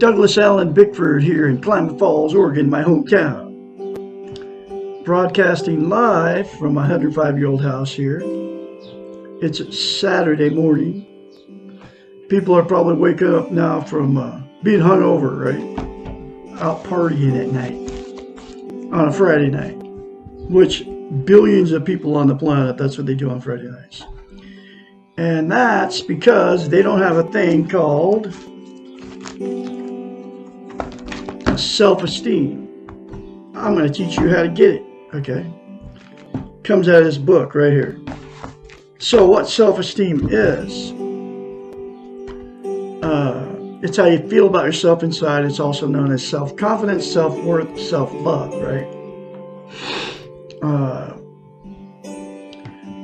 Douglas Allen Bickford here in Klamath Falls, Oregon, my hometown. Broadcasting live from my 105-year-old house here. It's Saturday morning. People are probably waking up now from being hungover, right? Out partying at night on a Friday night, which billions of people on the planet, that's what they do on Friday nights. And that's because they don't have a thing called self-esteem. I'm going to teach you how to get it, okay? Comes out of this book right here. So what self-esteem is, it's how you feel about yourself inside. It's also known as self-confidence, self-worth, self-love, right?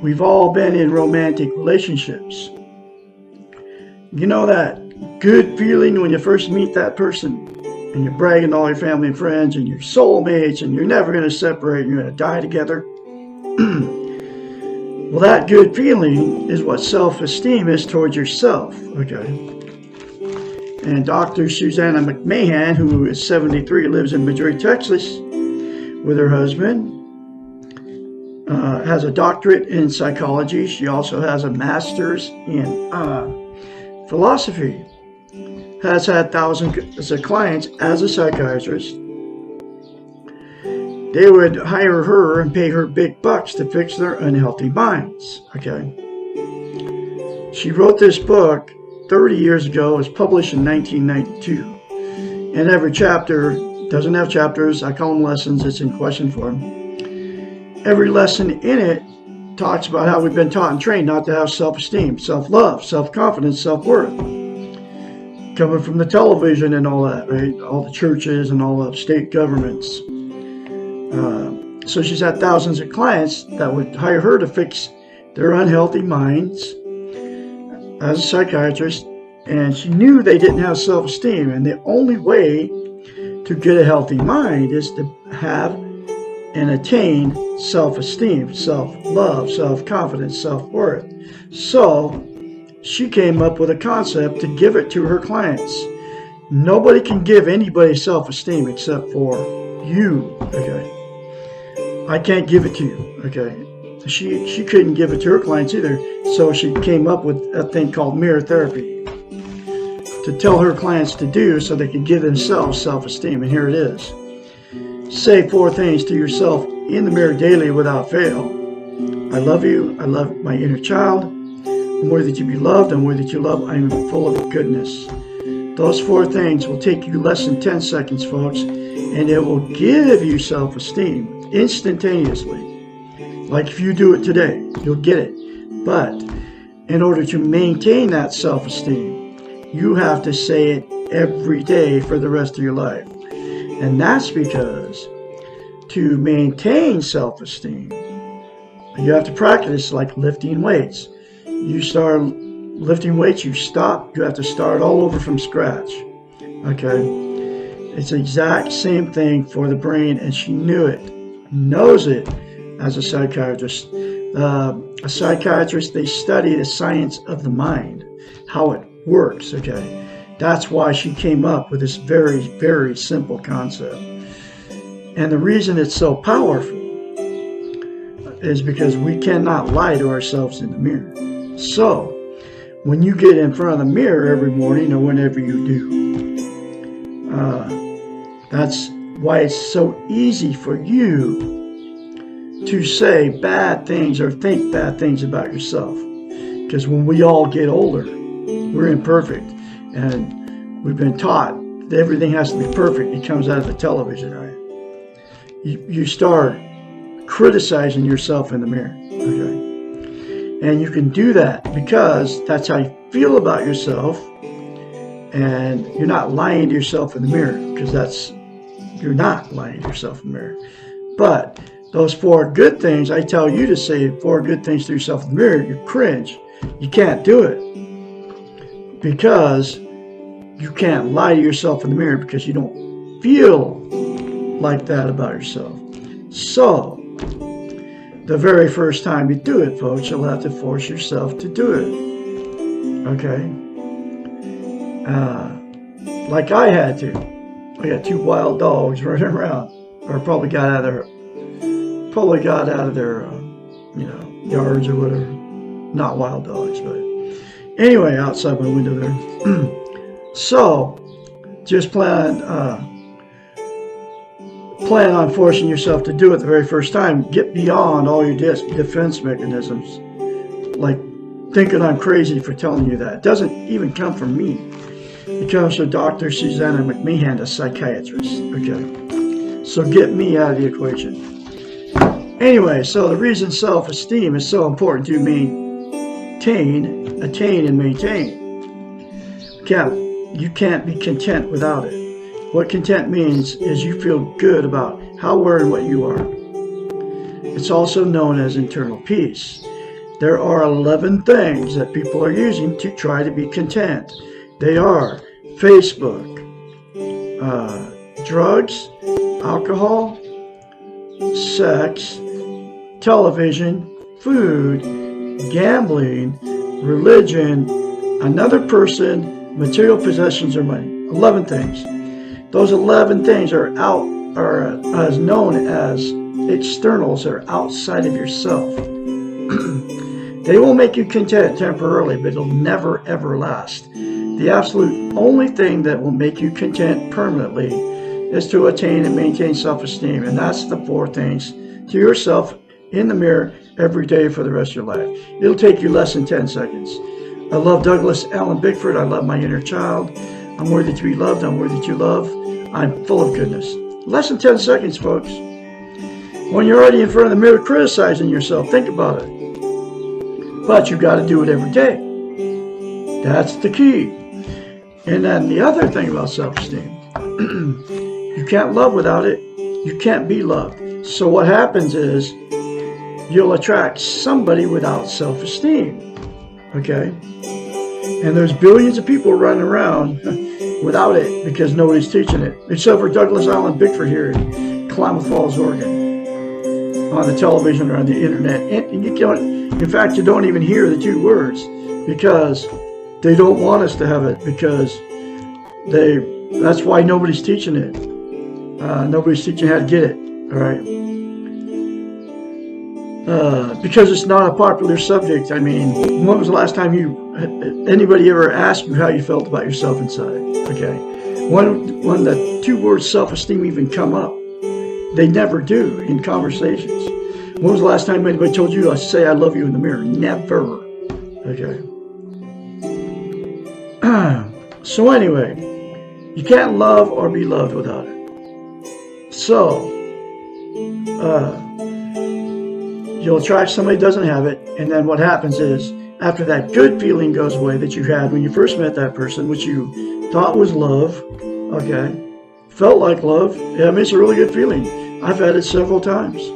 We've all been in romantic relationships. You know that good feeling when you first meet that person and you're bragging to all your family and friends and your soulmates and you're never going to separate and you're going to die together? Well, that good feeling is what self-esteem is towards yourself, okay? And Dr. Susanna McMahon, who is 73, lives in Madrid, Texas, with her husband, has a doctorate in psychology. She also has a master's in philosophy. Has had thousands of clients as a psychiatrist. They would hire her and pay her big bucks to fix their unhealthy minds. Okay. She wrote this book 30 years ago. It was published in 1992. And every chapter doesn't have chapters. I call them lessons. It's in question form. Every lesson in it talks about how we've been taught and trained not to have self-esteem, self-love, self-confidence, self-worth. Coming from the television and all that, right? All the churches and all the state governments. So she's had thousands of clients that would hire her to fix their unhealthy minds as a psychiatrist, and she knew they didn't have self-esteem, and the only way to get a healthy mind is to have and attain self-esteem, self-love, self-confidence, self-worth. So she came up with a concept to give it to her clients. Nobody can give anybody self-esteem except for you, okay? I can't give it to you, okay? She couldn't give it to her clients either, so she came up with a thing called mirror therapy to tell her clients to do so they could give themselves self-esteem, and here it is. Say 4 things to yourself in the mirror daily without fail. I love you. I love my inner child. I'm worthy to be loved. I'm worthy to love. I am full of goodness. Those 4 things will take you less than 10 seconds, folks, and it will give you self-esteem instantaneously. Like if you do it today, you'll get it. But in order to maintain that self-esteem, you have to say it every day for the rest of your life. And that's because to maintain self-esteem, you have to practice like lifting weights. You start lifting weights, you stop, you have to start all over from scratch. Okay? It's the exact same thing for the brain, and she knew it, knows it as a psychiatrist. A psychiatrist, they study the science of the mind, how it works, okay? That's why she came up with this very, very simple concept. And the reason it's so powerful is because we cannot lie to ourselves in the mirror. So, when you get in front of the mirror every morning or whenever you do, that's why it's so easy for you to say bad things or think bad things about yourself. Because when we all get older, we're imperfect. And we've been taught that everything has to be perfect. It comes out of the television, right? You start criticizing yourself in the mirror, okay? And you can do that because that's how you feel about yourself, and you're not lying to yourself in the mirror, because you're not lying to yourself in the mirror. But those 4 good things, I tell you to say 4 good things to yourself in the mirror, you cringe. You can't do it because you can't lie to yourself in the mirror because you don't feel like that about yourself. So, the very first time you do it, folks, you'll have to force yourself to do it. Okay? like I had to. I got 2 wild dogs running around, or probably got out of their, yards or whatever. Not wild dogs, but anyway, outside my window there. So, just plan on forcing yourself to do it the very first time. Get beyond all your defense mechanisms, like thinking I'm crazy for telling you that. It doesn't even come from me. It comes from Dr. Susanna McMeehan, a psychiatrist. Okay, so get me out of the equation. Anyway, so the reason self-esteem is so important to attain and maintain. You can't be content without it. What content means is you feel good about how, where, and what you are. It's also known as internal peace. There are 11 things that people are using to try to be content. They are Facebook, drugs, alcohol, sex, television, food, gambling, religion, another person, material possessions, or money. 11 things. Those 11 things are as known as externals, are outside of yourself. They will make you content temporarily, but it'll never ever last. The absolute only thing that will make you content permanently is to attain and maintain self-esteem. And that's the 4 things to yourself in the mirror every day for the rest of your life. It'll take you less than 10 seconds. I love Douglas Allen Bickford. I love my inner child. I'm worthy to be loved. I'm worthy to love. I'm full of goodness. Less than 10 seconds, folks. When you're already in front of the mirror criticizing yourself, think about it. But you got to do it every day. That's the key. And then the other thing about self-esteem, you can't love without it. You can't be loved. So what happens is you'll attract somebody without self-esteem. Okay? And there's billions of people running around without it because nobody's teaching it. Except for Douglas Allen Bickford here in Klamath Falls, Oregon. On the television or on the internet. And you don't, in fact, you don't even hear the 2 words because they don't want us to have it, because that's why nobody's teaching it. Nobody's teaching how to get it. All right. Because it's not a popular subject. I mean, when was the last time anybody ever asked you how you felt about yourself inside? Okay. When the 2 words self-esteem even come up, they never do in conversations. When was the last time anybody told you to say I love you in the mirror? Never. Okay. So anyway, you can't love or be loved without it. So, you'll attract somebody who doesn't have it, and then what happens is, after that good feeling goes away that you had when you first met that person, which you thought was love, okay, felt like love, yeah, I mean, it's a really good feeling. I've had it several times.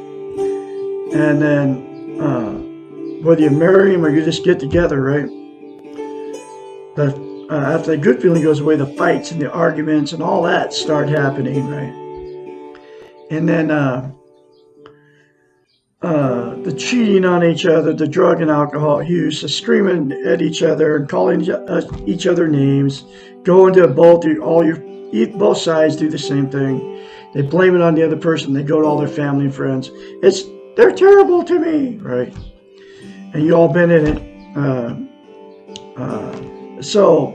And then, whether you marry him or you just get together, right, after that good feeling goes away, the fights and the arguments and all that start happening, right? And then, the cheating on each other, the drug and alcohol use, the screaming at each other and calling each other names, going to both sides do the same thing. They blame it on the other person. They go to all their family and friends. They're terrible to me, right? And you all been in it. So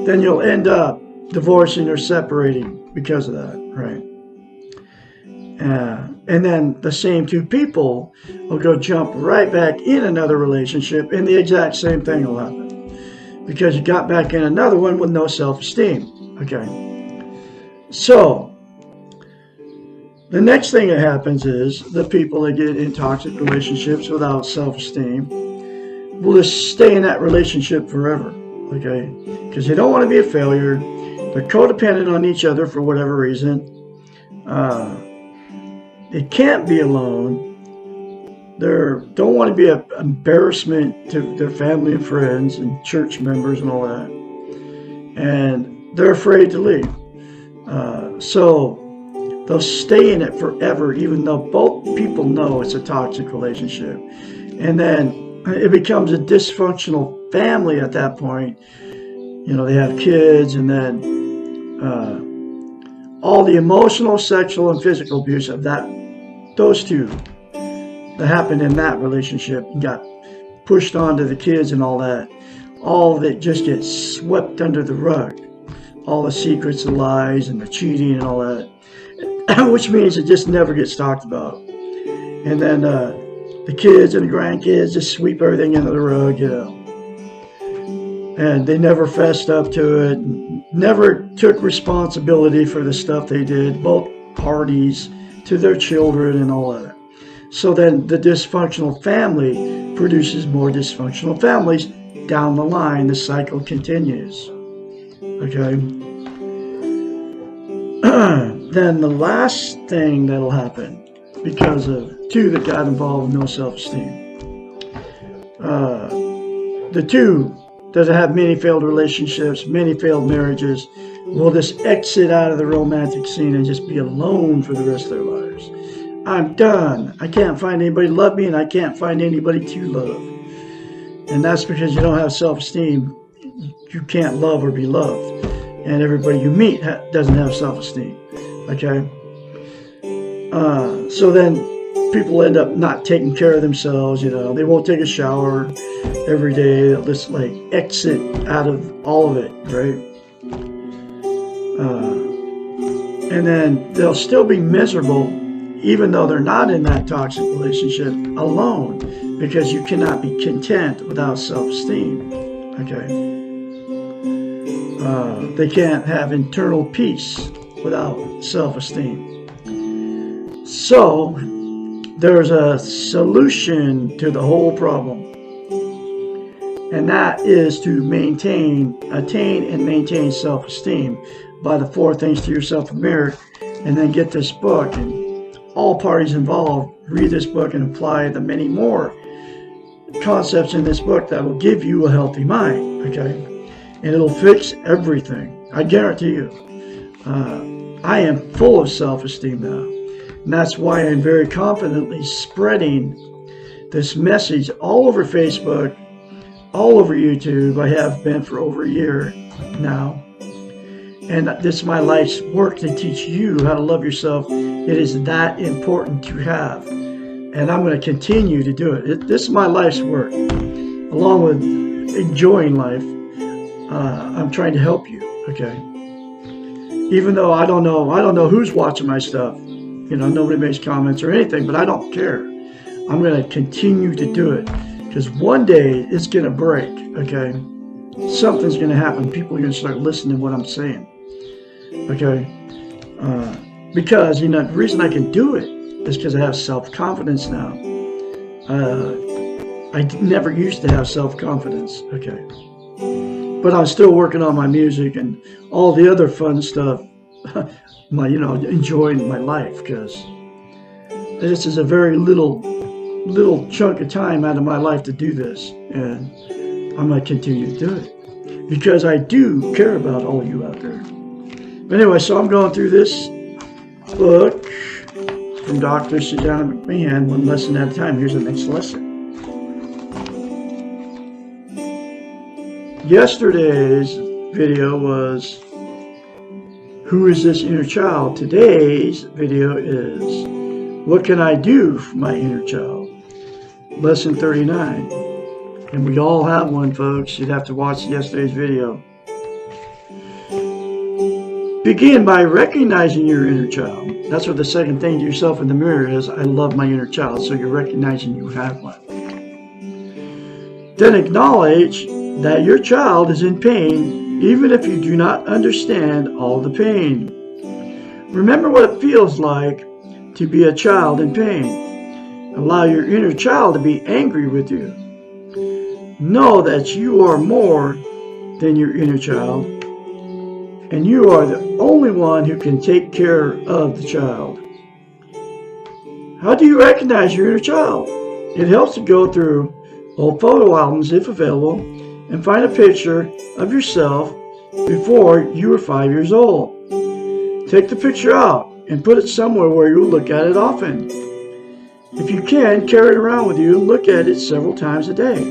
then you'll end up divorcing or separating because of that, right? And then the same 2 people will go jump right back in another relationship, and the exact same thing will happen because you got back in another one with no self-esteem. Okay. So the next thing that happens is the people that get in toxic relationships without self-esteem will just stay in that relationship forever. Okay, because they don't want to be a failure. They're codependent on each other for whatever reason. They can't be alone. They don't want to be an embarrassment to their family and friends and church members and all that. And they're afraid to leave. So they'll stay in it forever, even though both people know it's a toxic relationship. And then it becomes a dysfunctional family at that point. You know, they have kids, and then all the emotional, sexual, and physical abuse of those two that happened in that relationship and got pushed onto the kids and all that of it just gets swept under the rug. All the secrets, the lies, and the cheating and all that, which means it just never gets talked about. And then the kids and the grandkids just sweep everything under the rug, and they never fessed up to it, never took responsibility for the stuff they did, both parties, to their children and all that. So then the dysfunctional family produces more dysfunctional families. Down the line, the cycle continues. Okay. Then the last thing that'll happen, because of two that got involved with no self-esteem, the two that have many failed relationships, many failed marriages, will just exit out of the romantic scene and just be alone for the rest of their lives. I'm done. I can't find anybody to love me, and I can't find anybody to love. And that's because you don't have self-esteem. You can't love or be loved. And everybody you meet doesn't have self-esteem. Okay? So then people end up not taking care of themselves. They won't take a shower every day. They'll just exit out of all of it, right? And then they'll still be miserable even though they're not in that toxic relationship alone, because you cannot be content without self-esteem. Okay? They can't have internal peace without self-esteem. So there's a solution to the whole problem, and that is to attain and maintain self-esteem by the 4 things to yourself in the mirror, and then get this book, and all parties involved read this book and apply the many more concepts in this book that will give you a healthy mind. Okay? And it'll fix everything. I guarantee you. I am full of self-esteem now. And that's why I'm very confidently spreading this message all over Facebook, all over YouTube. I have been for over a year now. And this is my life's work, to teach you how to love yourself. It is that important to have. And I'm going to continue to do it. This is my life's work. Along with enjoying life, I'm trying to help you, okay? Even though I don't know who's watching my stuff. Nobody makes comments or anything, but I don't care. I'm going to continue to do it, because one day it's going to break, okay? Something's going to happen. People are going to start listening to what I'm saying, okay? Because, the reason I can do it is because I have self-confidence now. I never used to have self-confidence, okay? But I'm still working on my music and all the other fun stuff, enjoying my life, because this is a very little chunk of time out of my life to do this, and I'm going to continue to do it because I do care about all you out there. But anyway, so I'm going through this book from Dr. Susanna McMahon, one lesson at a time. Here's the next lesson. Yesterday's video was, who is this inner child? Today's video is, what can I do for my inner child? Lesson 39. And we all have one, folks. You'd have to watch yesterday's video. Begin by recognizing your inner child. That's what the second thing to yourself in the mirror is. I love my inner child. So you're recognizing you have one. Then acknowledge that your child is in pain, even if you do not understand all the pain. Remember what it feels like to be a child in pain. Allow your inner child to be angry with you. Know that you are more than your inner child, and you are the only one who can take care of the child. How do you recognize your inner child? It helps to go through old photo albums, if available, and find a picture of yourself before you were 5 years old. Take the picture out and put it somewhere where you'll look at it often. If you can, carry it around with you and look at it several times a day.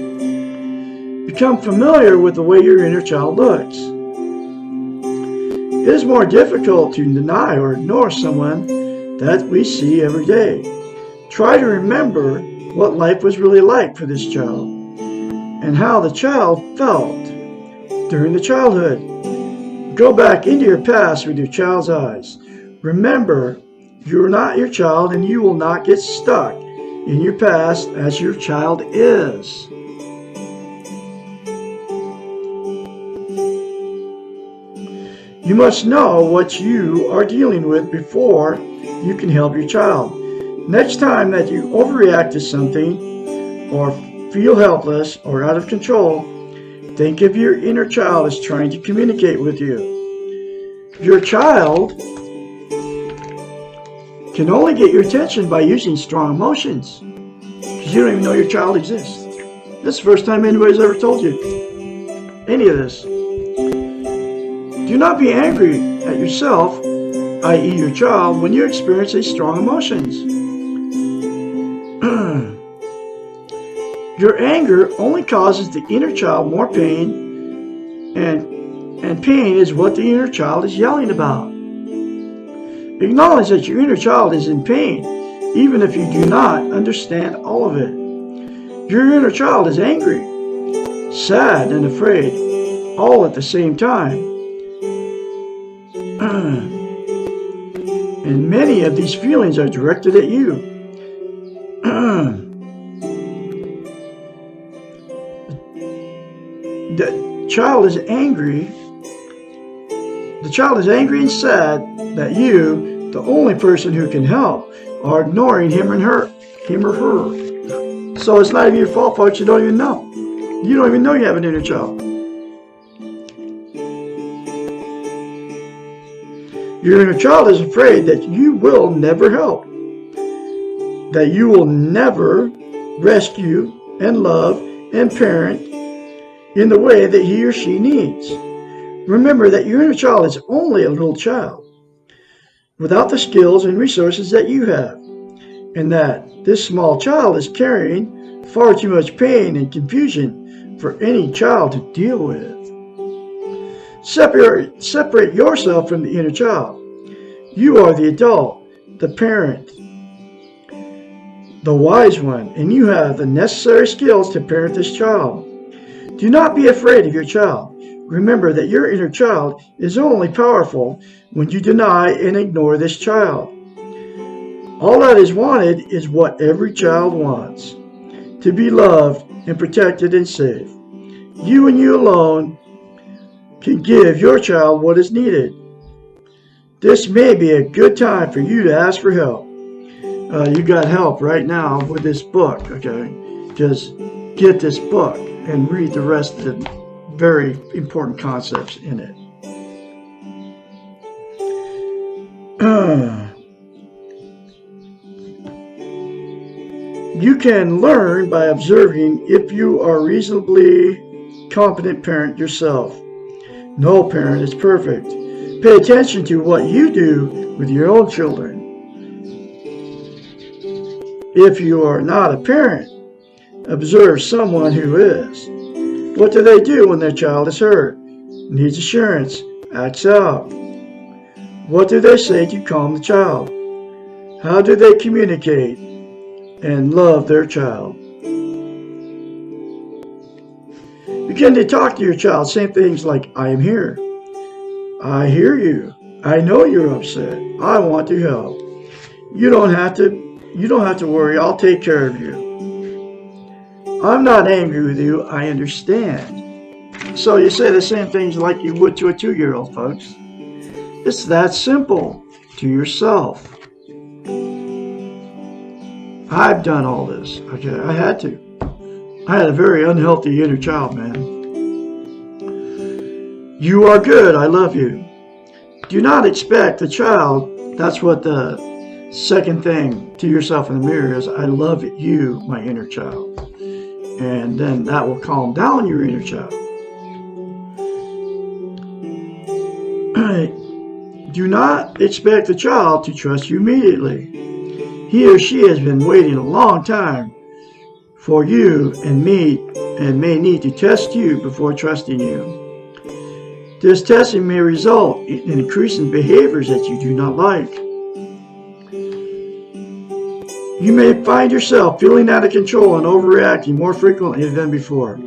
Become familiar with the way your inner child looks. It is more difficult to deny or ignore someone that we see every day. Try to remember what life was really like for this child and how the child felt during the childhood. Go back into your past with your child's eyes. Remember, you're not your child, and you will not get stuck in your past as your child is. You must know what you are dealing with before you can help your child. Next time that you overreact to something or feel helpless or out of control, think of your inner child as trying to communicate with you. Your child can only get your attention by using strong emotions, because you don't even know your child exists. This is the first time anybody's ever told you any of this. Do not be angry at yourself, i.e. your child, when you experience these strong emotions. Your anger only causes the inner child more pain, and pain is what the inner child is yelling about. Acknowledge that your inner child is in pain, even if you do not understand all of it. Your inner child is angry, sad, and afraid, all at the same time. And many of these feelings are directed at you. The child is angry. The child is angry and sad that you, the only person who can help, are ignoring him or her. So it's not even your fault, folks. You don't even know. You don't even know you have an inner child. Your inner child is afraid that you will never help, that you will never rescue and love and parent in the way that he or she needs. Remember that your inner child is only a little child without the skills and resources that you have, and that this small child is carrying far too much pain and confusion for any child to deal with. Separate yourself from the inner child. You are the adult, the parent, the wise one, and you have the necessary skills to parent this child. Do not be afraid of your child. Remember that your inner child is only powerful when you deny and ignore this child. All that is wanted is what every child wants: to be loved and protected and safe. You and you alone can give your child what is needed. This may be a good time for you to ask for help. You got help right now with this book, okay? Just get this book and read the rest of the very important concepts in it. You can learn by observing if you are a reasonably competent parent yourself. No parent is perfect. Pay attention to what you do with your own children. If you are not a parent, observe someone who is. What do they do when their child is hurt, needs assurance, acts out? What do they say to calm the child? How do they communicate and love their child? Begin to talk to your child, saying things like, I am here. I hear you. I know you're upset. I want to help. You don't have to worry. I'll take care of you. I'm not angry with you. I understand. So you say the same things like you would to a 2-year-old, folks. It's that simple to yourself. I've done all this. Okay, I had to. I had a very unhealthy inner child, man. You are good. I love you. Do not expect the child. That's what the second thing to yourself in the mirror is. I love you, my inner child. And then that will calm down your inner child. Do not expect the child to trust you immediately. He or she has been waiting a long time for you and me, and may need to test you before trusting you. This testing may result in increasing behaviors that you do not like. You may find yourself feeling out of control and overreacting more frequently than before.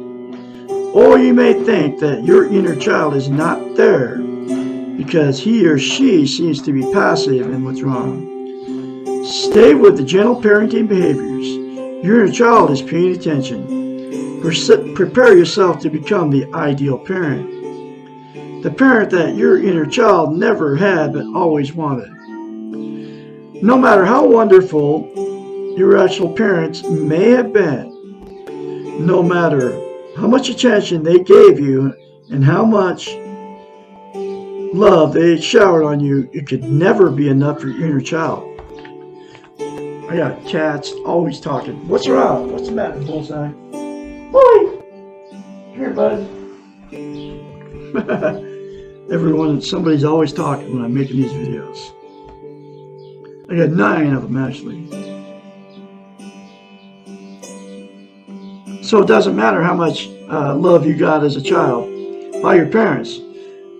Or you may think that your inner child is not there because he or she seems to be passive and withdrawn. Stay with the gentle parenting behaviors. Your inner child is paying attention. Prepare yourself to become the ideal parent. The parent that your inner child never had but always wanted. No matter how wonderful your actual parents may have been, no matter how much attention they gave you and how much love they showered on you, it could never be enough for your inner child. I got cats always talking. What's wrong? What's the matter, Bullseye? Boy! Here, bud. Somebody's always talking when I'm making these videos. I got 9 of them actually. So it doesn't matter how much love you got as a child by your parents.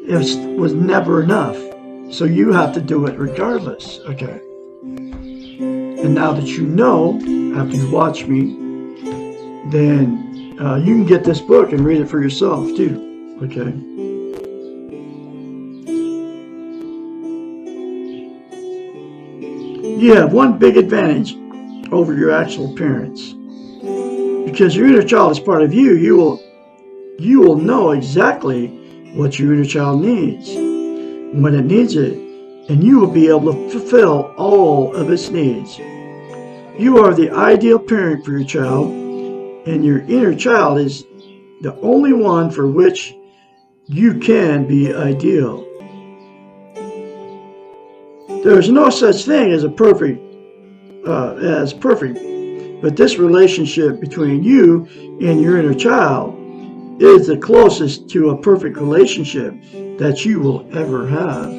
It was never enough. So you have to do it regardless. Okay. And now that you know, after you watch me, then you can get this book and read it for yourself too. Okay. You have one big advantage over your actual parents. Because your inner child is part of you, you will know exactly what your inner child needs, when it needs it, and you will be able to fulfill all of its needs. You are the ideal parent for your child, and your inner child is the only one for which you can be ideal. There is no such thing as perfect, but this relationship between you and your inner child is the closest to a perfect relationship that you will ever have.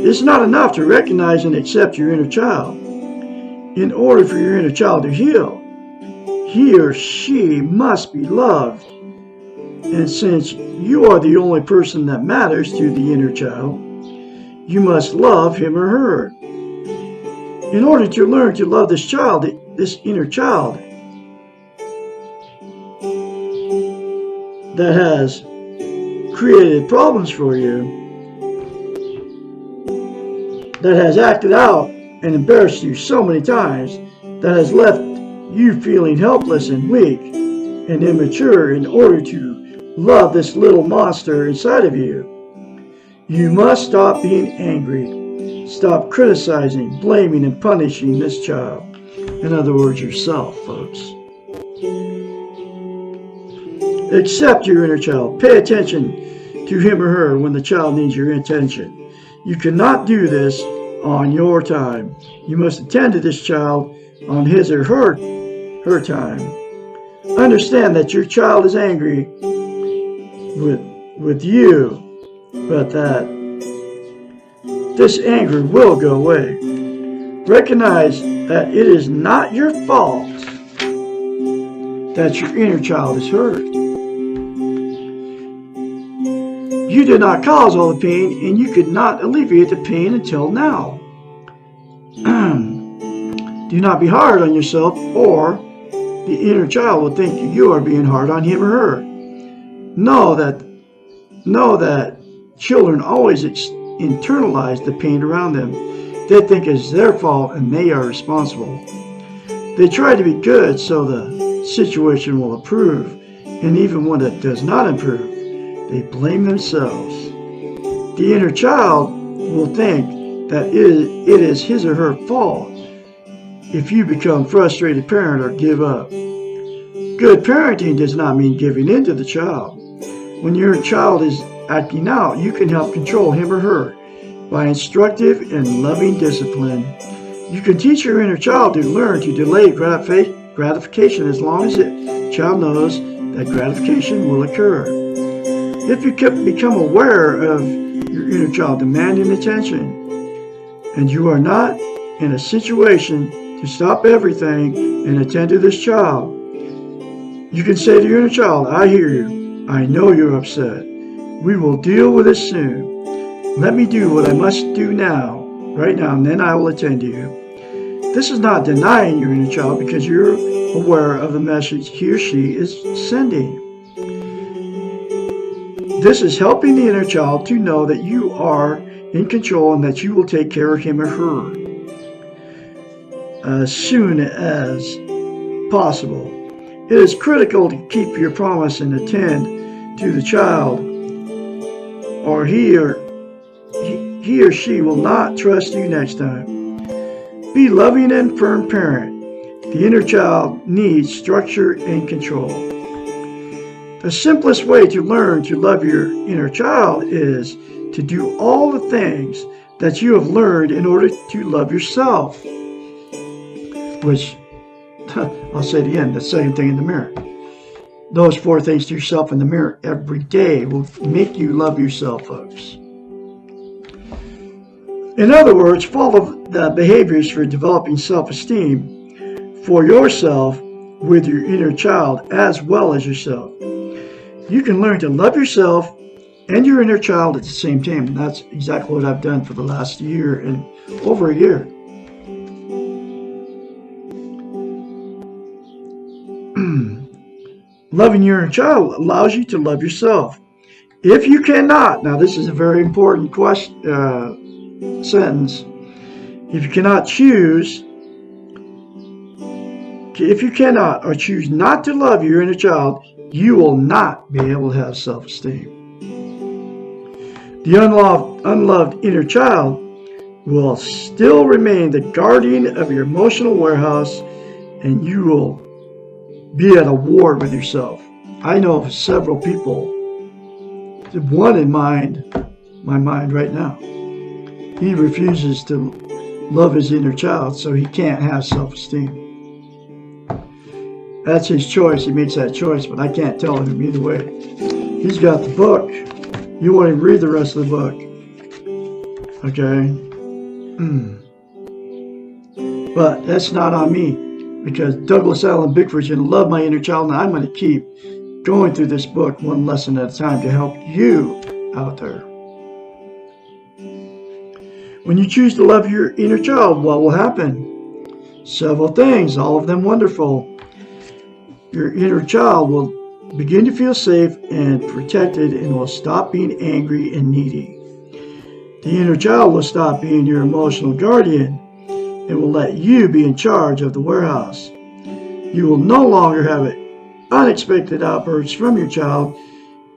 It's not enough to recognize and accept your inner child. In order for your inner child to heal, he or she must be loved. And since you are the only person that matters to the inner child, you must love him or her. In order to learn to love this child, this inner child that has created problems for you, that has acted out and embarrassed you so many times, that has left you feeling helpless and weak and immature, in order to love this little monster inside of you, you must stop being angry. Stop criticizing, blaming, and punishing this child. In other words, yourself, folks. Accept your inner child. Pay attention to him or her when the child needs your attention. You cannot do this on your time. You must attend to this child on his or her time. Understand that your child is angry with you, but that this anger will go away. Recognize that it is not your fault that your inner child is hurt. You did not cause all the pain, and you could not alleviate the pain until now. Do not be hard on yourself, or the inner child will think you are being hard on him or her. Know that children always internalize the pain around them. They think it's their fault and they are responsible. They try to be good so the situation will improve, and even when it does not improve, they blame themselves. The inner child will think that it is his or her fault if you become frustrated parent or give up. Good parenting does not mean giving in to the child. When your child is acting out, you can help control him or her by instructive and loving discipline. You can teach your inner child to learn to delay gratification as long as the child knows that gratification will occur. If you become aware of your inner child demanding attention, and you are not in a situation to stop everything and attend to this child, you can say to your inner child, I hear you. I know you're upset. We will deal with it soon. Let me do what I must do now, right now, and then I will attend to you. This is not denying your inner child because you're aware of the message he or she is sending. This is helping the inner child to know that you are in control and that you will take care of him or her as soon as possible. It is critical to keep your promise and attend to the child, or he or she will not trust you next time. Be loving and firm parent. The inner child needs structure and control. The simplest way to learn to love your inner child is to do all the things that you have learned in order to love yourself. Which, I'll say it again, the second thing in the mirror. Those 4 things to yourself in the mirror every day will make you love yourself, folks. In other words, follow the behaviors for developing self-esteem for yourself with your inner child as well as yourself. You can learn to love yourself and your inner child at the same time. And that's exactly what I've done for the last year and over a year. Loving your inner child allows you to love yourself. If you cannot, now this is a very important sentence. If you cannot or choose not to love your inner child, you will not be able to have self-esteem. The unloved inner child will still remain the guardian of your emotional warehouse, and you will be at a war with yourself. I know of several people, one in my mind right now. He refuses to love his inner child, so he can't have self-esteem. That's his choice. He makes that choice, but I can't tell him either way. He's got the book. You want to read the rest of the book. Okay? But that's not on me, because Douglas Allen Bickford's going to love my inner child, and I'm going to keep going through this book one lesson at a time to help you out there. When you choose to love your inner child, what will happen? Several things, all of them wonderful. Your inner child will begin to feel safe and protected and will stop being angry and needy. The inner child will stop being your emotional guardian and will let you be in charge of the warehouse. You will no longer have unexpected outbursts from your child,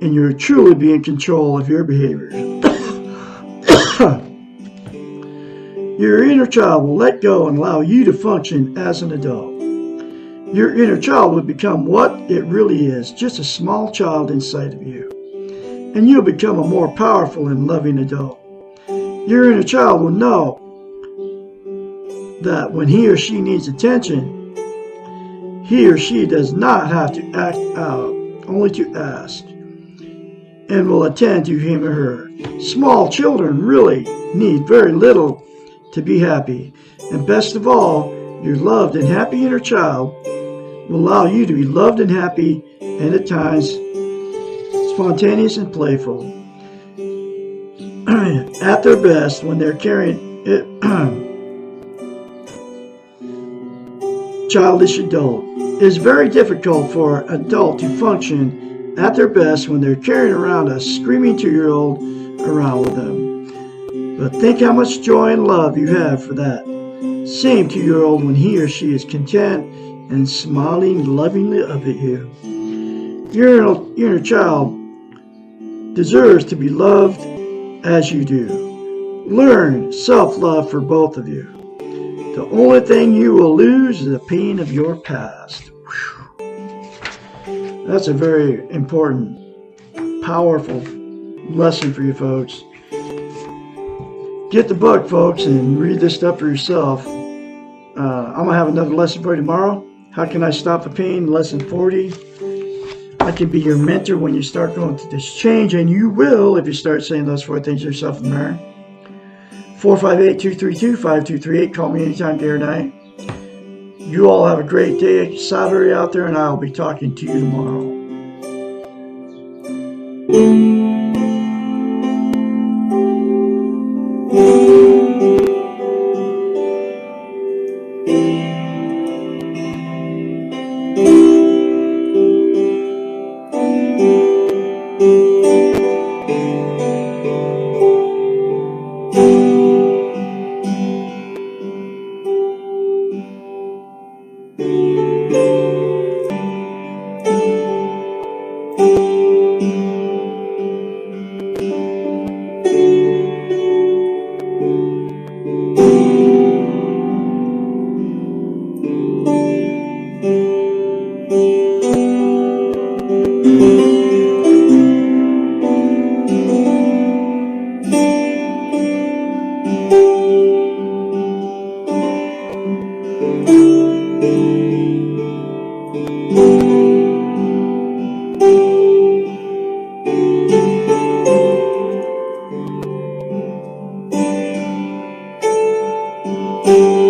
and you'll truly be in control of your behaviors. Your inner child will let go and allow you to function as an adult. Your inner child will become what it really is, just a small child inside of you. And you'll become a more powerful and loving adult. Your inner child will know that when he or she needs attention, he or she does not have to act out, only to ask, and will attend to him or her. Small children really need very little to be happy. And best of all, your loved and happy inner child will allow you to be loved and happy, and at times spontaneous and playful. At their best when they're carrying it. Childish adult. It is very difficult for an adult to function at their best when they're carrying around a screaming 2-year-old around with them. But think how much joy and love you have for that same 2-year-old when he or she is content and smiling lovingly up at you. Your inner child deserves to be loved as you do. Learn self-love for both of you. The only thing you will lose is the pain of your past. Whew. That's a very important, powerful lesson for you folks. Get the book, folks, and read this stuff for yourself. I'm going to have another lesson for you tomorrow. How can I stop the pain? Lesson 40. I can be your mentor when you start going through this change, and you will if you start saying those 4 things to yourself in the mirror. 458-232-5238. Call me anytime, day or night. You all have a great day, Saturday out there, and I'll be talking to you tomorrow. Bye.